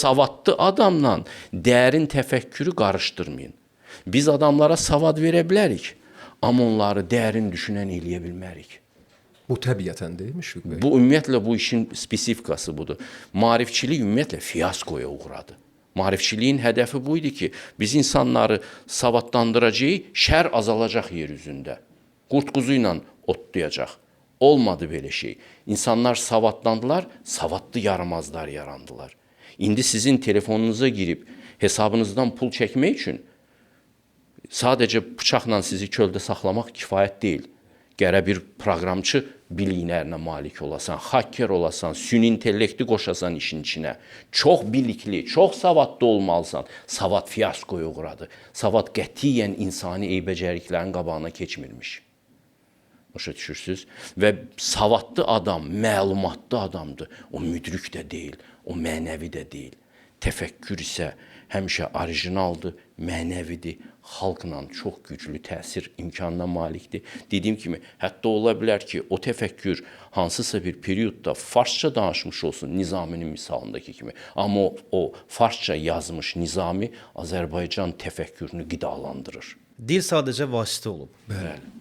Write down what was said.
savadlı adamla dərin təfəkkürü qarışdırmayın. Biz adamlara savad verə bilərik, amma onları dərin düşünən eləyə bilmərik. Bu təbiətəndir, Müşfiq bəy. Bu ümumiyyətlə bu işin spesifikası budur. Maarifçilik ümumiyyətlə fiyaskoya uğradı. Maarifçiliyin hədəfi bu idi ki, biz insanları savadlandıracağıq, şər azalacaq yer üzündə. Qurt quzu ilə otlayacaq. Olmadı belə şey. İnsanlar savadlandılar, savadlı yaramazlar yarandılar. İndi sizin telefonunuza girib hesabınızdan pul çəkmək üçün sadəcə bıçaqla sizi çöldə saxlamaq kifayət deyil. Gərə bir proqramçı biliklərinə malik olasan, hacker olasan, süni intellekti qoşasan işin içinə. Çox bilikli, çox savadlı olmalısan. Savad fiyaskoya uğradı. Savad qətiyyən insani eybəcərliklərin qabağına keçmirmiş. Başa düşürsünüz? Və savadlı adam, məlumatlı adamdır. O müdrik də deyil, o mənəvi də deyil. Təfəkkür isə həmişə orijinaldır, mənəvidir, xalqla çox güclü təsir imkanına malikdir. Dediyim kimi, hətta ola bilər ki, o təfəkkür hansısa bir periodda farsça danışmış olsun, Nizaminin misalındakı kimi. Amma o farsça yazmış Nizami Azərbaycan təfəkkürünü qidalandırır. Dil sadəcə vasitə olub. Bəli.